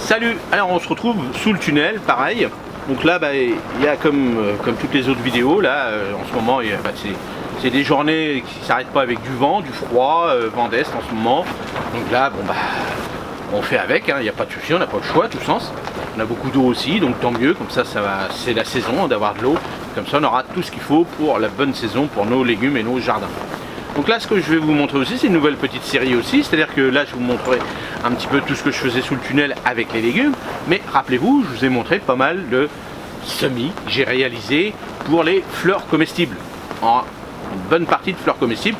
Salut, alors on se retrouve sous le tunnel, pareil. Donc là, il y a comme toutes les autres vidéos, là, en ce moment, c'est des journées qui ne s'arrêtent pas avec du vent, du froid, vent d'est en ce moment. Donc là, on fait avec, il n'y a pas de souci, on n'a pas le choix, tout sens. On a beaucoup d'eau aussi, donc tant mieux, comme ça, c'est la saison d'avoir de l'eau. Comme ça, on aura tout ce qu'il faut pour la bonne saison, pour nos légumes et nos jardins. Donc là, ce que je vais vous montrer aussi, c'est une nouvelle petite série aussi, c'est-à-dire que là, je vous montrerai un petit peu tout ce que je faisais sous le tunnel avec les légumes, mais rappelez-vous, je vous ai montré pas mal de semis que j'ai réalisé pour les fleurs comestibles. En une bonne partie de fleurs comestibles,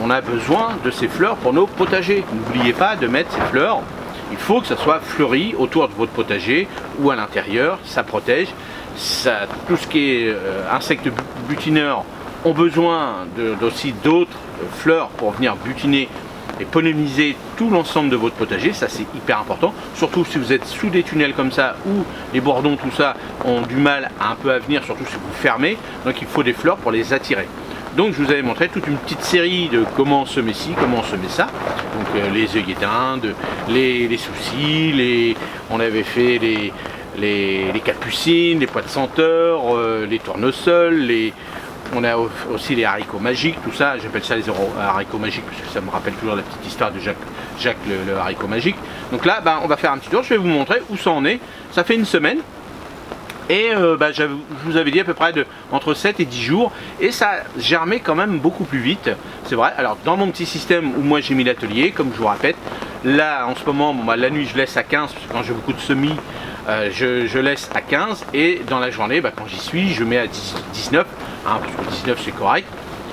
on a besoin de ces fleurs pour nos potagers. N'oubliez pas de mettre ces fleurs, il faut que ça soit fleuri autour de votre potager ou à l'intérieur, ça protège. Tout ce qui est insectes butineurs ont besoin aussi d'autres fleurs pour venir butiner et polliniser tout l'ensemble de votre potager. Ça, c'est hyper important, surtout si vous êtes sous des tunnels comme ça où les bourdons, tout ça, ont du mal un peu à venir, surtout si vous fermez. Donc il faut des fleurs pour les attirer. Donc je vous avais montré toute une petite série de comment semer ci, comment semer ça. Donc les œillets d'Inde, les soucis, on avait fait les capucines, les pois de senteur, les tournesols, on a aussi les haricots magiques, tout ça, j'appelle ça les haricots magiques parce que ça me rappelle toujours la petite histoire de Jacques le haricot magique. Donc là, on va faire un petit tour, je vais vous montrer où ça en est. Ça fait une semaine et je vous avais dit à peu près entre 7 et 10 jours et ça germait quand même beaucoup plus vite, c'est vrai. Alors dans mon petit système où moi j'ai mis l'atelier, comme je vous répète, là en ce moment, la nuit je laisse à 15 parce que quand j'ai beaucoup de semis, je laisse à 15 et dans la journée, quand j'y suis, je mets à 19, parce que 19 c'est correct.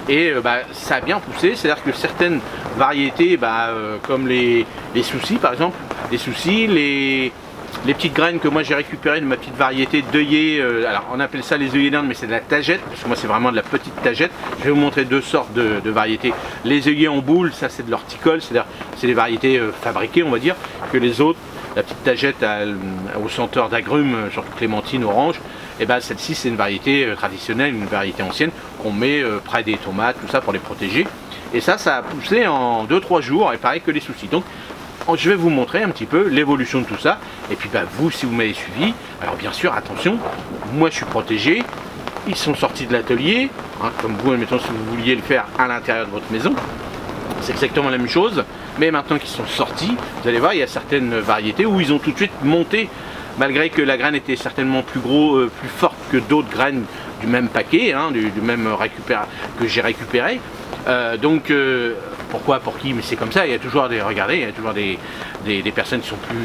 Et ça a bien poussé, c'est-à-dire que certaines variétés, comme les soucis par exemple, les petites graines que moi j'ai récupérées de ma petite variété d'œillets, alors on appelle ça les œillets d'Inde, mais c'est de la tagette, parce que moi c'est vraiment de la petite tagette. Je vais vous montrer deux sortes de variétés. Les œillets en boule, ça c'est de l'horticole, c'est-à-dire c'est des variétés fabriquées, on va dire, que les autres. La petite tagette au senteur d'agrumes, surtout clémentine, orange, et celle-ci c'est une variété traditionnelle, une variété ancienne qu'on met près des tomates, tout ça pour les protéger. Et ça a poussé en 2-3 jours, et pareil que les soucis. Donc je vais vous montrer un petit peu l'évolution de tout ça. Et puis vous, si vous m'avez suivi, alors bien sûr, attention, moi je suis protégé, ils sont sortis de l'atelier, comme vous, admettons, si vous vouliez le faire à l'intérieur de votre maison. C'est exactement la même chose, mais maintenant qu'ils sont sortis, vous allez voir, il y a certaines variétés où ils ont tout de suite monté, malgré que la graine était certainement plus forte que d'autres graines du même paquet, du même que j'ai récupéré. Pourquoi, pour qui, mais c'est comme ça, il y a toujours il y a toujours des personnes qui sont plus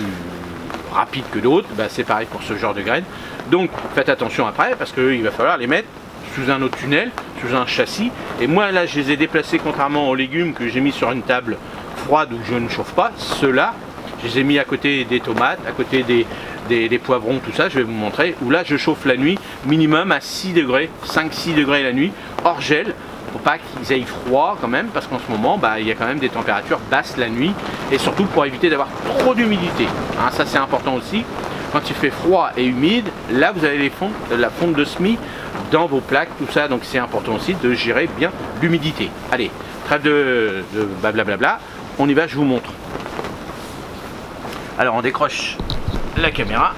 rapides que d'autres, c'est pareil pour ce genre de graines. Donc faites attention après, parce qu'il va falloir les mettre sous un autre tunnel, sous un châssis. Et moi là je les ai déplacés, contrairement aux légumes que j'ai mis sur une table froide où je ne chauffe pas. Ceux-là, je les ai mis à côté des tomates, à côté des poivrons, tout ça, je vais vous montrer, où là je chauffe la nuit minimum à 6 degrés, 5-6 degrés la nuit, hors gel, pour pas qu'ils aient froid quand même, parce qu'en ce moment il y a quand même des températures basses la nuit, et surtout pour éviter d'avoir trop d'humidité, ça c'est important aussi. Quand il fait froid et humide, là vous avez la fonte de semis dans vos plaques, tout ça, donc c'est important aussi de gérer bien l'humidité. Allez, trêve de blablabla, on y va, je vous montre. Alors on décroche la caméra,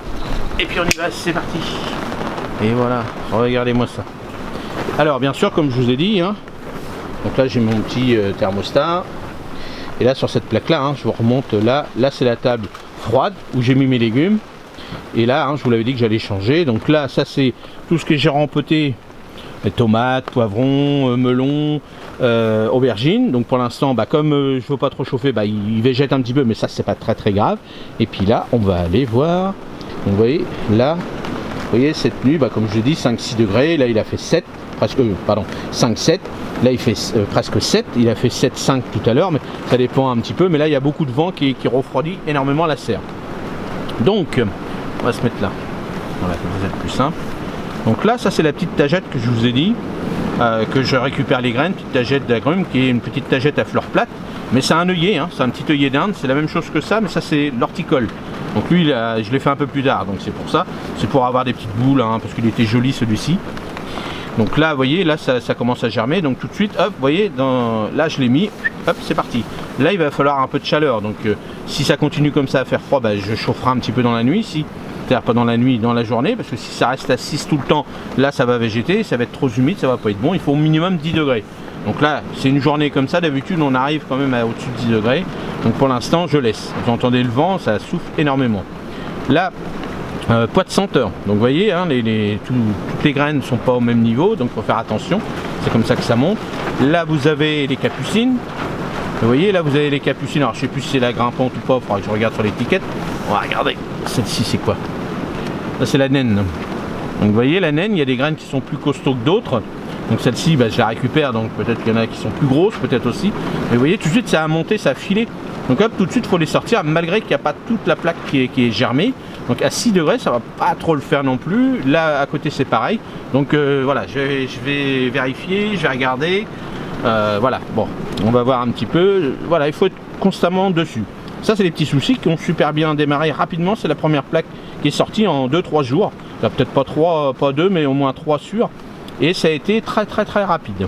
et puis on y va, c'est parti. Et voilà, regardez-moi ça. Alors bien sûr, comme je vous ai dit, donc là j'ai mon petit thermostat, et là sur cette plaque là, je vous remonte, là c'est la table froide où j'ai mis mes légumes. Et là, je vous l'avais dit que j'allais changer. Donc là, ça c'est tout ce que j'ai rempoté. Les tomates, poivrons, melons, aubergines. Donc pour l'instant, comme je ne veux pas trop chauffer, il végète un petit peu, mais ça c'est pas très grave. Et puis là, on va aller voir. Donc, vous voyez, là, vous voyez cette nuit, comme je l'ai dit, 5-6 degrés. Là, il a fait 7, presque, 5-7. Là, il fait presque 7. Il a fait 7-5 tout à l'heure, mais ça dépend un petit peu. Mais là, il y a beaucoup de vent qui refroidit énormément la serre. Donc, on va se mettre là. Voilà, ça va être plus simple. Donc là, ça c'est la petite tagette que je vous ai dit, que je récupère les graines, petite tagette d'agrumes, qui est une petite tagette à fleurs plates. Mais c'est un œillet, c'est un petit œillet d'Inde, c'est la même chose que ça, mais ça c'est l'horticole. Donc lui, je l'ai fait un peu plus tard, donc c'est pour ça. C'est pour avoir des petites boules, parce qu'il était joli celui-ci. Donc là, vous voyez, là ça commence à germer, donc tout de suite, hop, vous voyez, là je l'ai mis, hop, c'est parti. Là il va falloir un peu de chaleur, donc si ça continue comme ça à faire froid, bah, je chaufferai un petit peu dans la nuit ici. C'est-à-dire pas dans la nuit, dans la journée, parce que si ça reste à 6 tout le temps, là ça va végéter, ça va être trop humide, ça va pas être bon, il faut au minimum 10 degrés. Donc là, c'est une journée comme ça, d'habitude on arrive quand même à au-dessus de 10 degrés. Donc pour l'instant, je laisse. Vous entendez le vent, ça souffle énormément. Là, poids de senteur. Donc vous voyez, hein, toutes les graines ne sont pas au même niveau, donc il faut faire attention. C'est comme ça que ça monte. Là, vous avez les capucines. Vous voyez, là vous avez les capucines. Alors je sais plus si c'est la grimpante ou pas, il faudra que je regarde sur l'étiquette. On va regarder. Celle-ci, c'est quoi? Là, c'est la naine. Donc vous voyez, la naine, il y a des graines qui sont plus costauds que d'autres. Donc celle-ci, bah, je la récupère, donc peut-être qu'il y en a qui sont plus grosses, peut-être aussi. Mais vous voyez, tout de suite, ça a monté, ça a filé. Donc hop, tout de suite, il faut les sortir, malgré qu'il n'y a pas toute la plaque qui est germée. Donc à 6 degrés, ça va pas trop le faire non plus. Là, à côté, c'est pareil. Donc voilà, je vais vérifier, je vais regarder. Voilà, bon, on va voir un petit peu. Voilà, il faut être constamment dessus. Ça, c'est les petits soucis qui ont super bien démarré rapidement. C'est la première plaque qui est sortie en 2-3 jours. Peut-être pas 3, pas 2, mais au moins 3 sûrs. Et ça a été très rapide.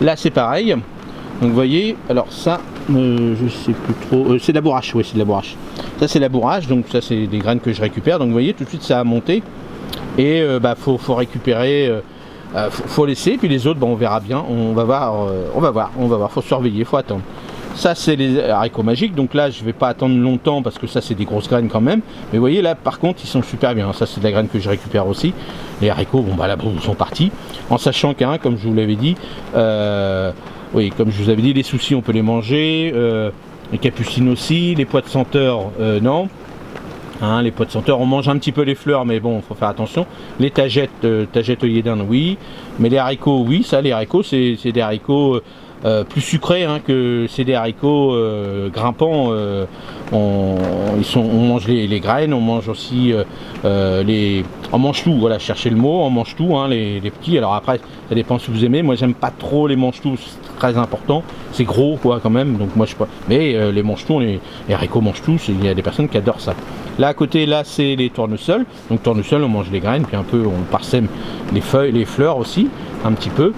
Là, c'est pareil. Donc, vous voyez, alors ça, je sais plus trop. C'est de la bourrache, oui, c'est de la bourrache. Ça, c'est la bourrache. Donc, ça, c'est des graines que je récupère. Donc, vous voyez, tout de suite, ça a monté. Et bah, faut récupérer. Faut laisser. Puis les autres, bah, on verra bien. On va voir. Faut surveiller, faut attendre. Ça, c'est les haricots magiques, donc là je vais pas attendre longtemps parce que ça c'est des grosses graines quand même. Mais vous voyez là par contre ils sont super bien. Ça c'est de la graine que je récupère aussi. Les haricots, bon bah là ils sont partis. En sachant qu'un, comme je vous l'avais dit, oui, comme je vous avais dit, les soucis on peut les manger, les capucines aussi, les pois de senteur non. Hein, les pois de senteur, on mange un petit peu les fleurs, mais bon, faut faire attention. Les tagettes, tagettes œillets d'Inde, oui. Mais les haricots, oui, ça, les haricots, c'est des haricots plus sucrés hein, que c'est des haricots grimpants. On mange les graines, on mange aussi on mange tout, voilà, cherchez le mot, on mange tout, hein, les petits. Alors après, ça dépend si vous aimez. Moi, j'aime pas trop les mange-tout, c'est très important. C'est gros, quoi, quand même. Donc moi, je sais pas. Mais les mange-tout, les haricots mange-tout, il y a des personnes qui adorent ça. Là à côté, là c'est les tournesols. Donc tournesols, on mange les graines, puis un peu on parsème les feuilles, les fleurs aussi, un petit peu.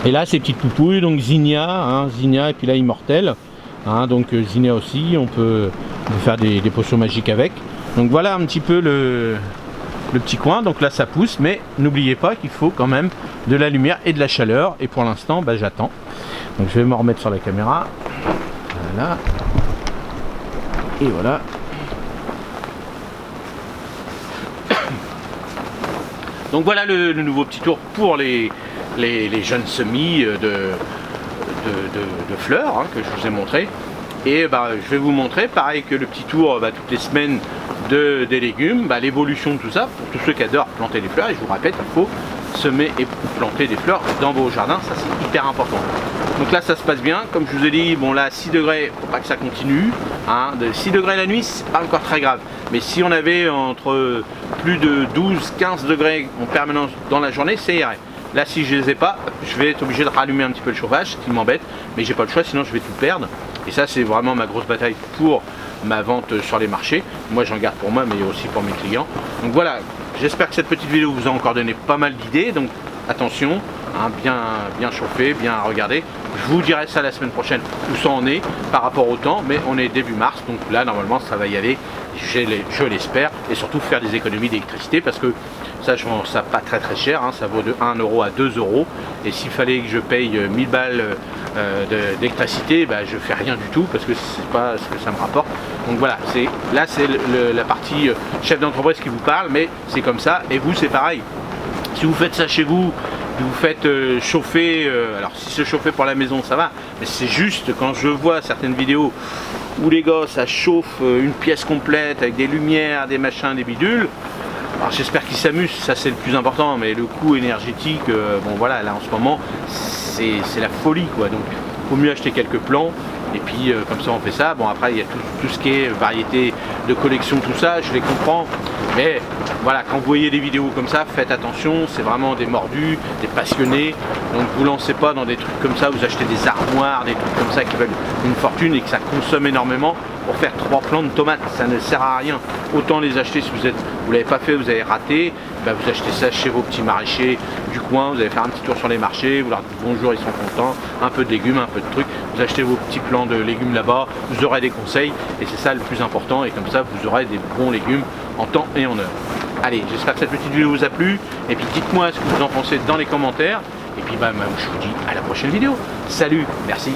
Et là ces petites poupouilles, donc zinnia, hein, zinnia et puis là immortel. Hein, donc zinnia aussi, on peut faire des potions magiques avec. Donc voilà un petit peu le petit coin. Donc là ça pousse, mais n'oubliez pas qu'il faut quand même de la lumière et de la chaleur. Et pour l'instant, bah, j'attends. Donc je vais me remettre sur la caméra. Voilà. Et voilà. Donc voilà le nouveau petit tour pour les jeunes semis de fleurs hein, que je vous ai montré. Et bah, je vais vous montrer, pareil que le petit tour bah, toutes les semaines des légumes, bah, l'évolution de tout ça, pour tous ceux qui adorent planter des fleurs. Et je vous répète, il faut semer et planter des fleurs dans vos jardins, ça c'est hyper important. Donc là ça se passe bien, comme je vous ai dit, bon là 6 degrés, faut pas que ça continue, hein. De 6 degrés la nuit, c'est pas encore très grave, mais si on avait entre plus de 12-15 degrés en permanence dans la journée, ça irait. Là si je les ai pas, je vais être obligé de rallumer un petit peu le chauffage, ce qui m'embête, mais j'ai pas le choix, sinon je vais tout perdre. Et ça c'est vraiment ma grosse bataille pour ma vente sur les marchés. Moi j'en garde pour moi, mais aussi pour mes clients. Donc voilà, j'espère que cette petite vidéo vous a encore donné pas mal d'idées. Donc attention, hein, bien chauffé, bien regarder. Je vous dirai ça la semaine prochaine où ça en est par rapport au temps, mais on est début mars, donc là normalement ça va y aller, je l'espère, et surtout faire des économies d'électricité parce que ça je vends ça pas très cher, hein, ça vaut de 1 euro à 2 euros, et s'il fallait que je paye 1000 balles d'électricité, bah, je fais rien du tout parce que c'est pas ce que ça me rapporte. Donc voilà, là c'est la partie chef d'entreprise qui vous parle, mais c'est comme ça, et vous c'est pareil. Si vous faites ça chez vous, vous faites chauffer, alors si c'est chauffer pour la maison ça va, mais c'est juste quand je vois certaines vidéos où les gars ça chauffe une pièce complète avec des lumières, des machins, des bidules. Alors j'espère qu'ils s'amusent, ça c'est le plus important, mais le coût énergétique, bon voilà, là en ce moment c'est la folie quoi, donc il vaut mieux acheter quelques plants. Et puis comme ça on fait ça. Bon après il y a tout ce qui est variété de collection, tout ça, je les comprends. Mais voilà, quand vous voyez des vidéos comme ça, faites attention, c'est vraiment des mordus, des passionnés. Donc vous lancez pas dans des trucs comme ça, vous achetez des armoires, des trucs comme ça qui veulent une fortune et que ça consomme énormément. Pour faire 3 plants de tomates, ça ne sert à rien. Autant les acheter si vous l'avez pas fait, vous avez raté, ben vous achetez ça chez vos petits maraîchers du coin, vous allez faire un petit tour sur les marchés, vous leur dites bonjour, ils sont contents, un peu de légumes, un peu de trucs, vous achetez vos petits plants de légumes là-bas, vous aurez des conseils et c'est ça le plus important et comme ça vous aurez des bons légumes en temps et en heure. Allez, j'espère que cette petite vidéo vous a plu et puis dites-moi ce que vous en pensez dans les commentaires et puis bah, je vous dis à la prochaine vidéo. Salut, merci.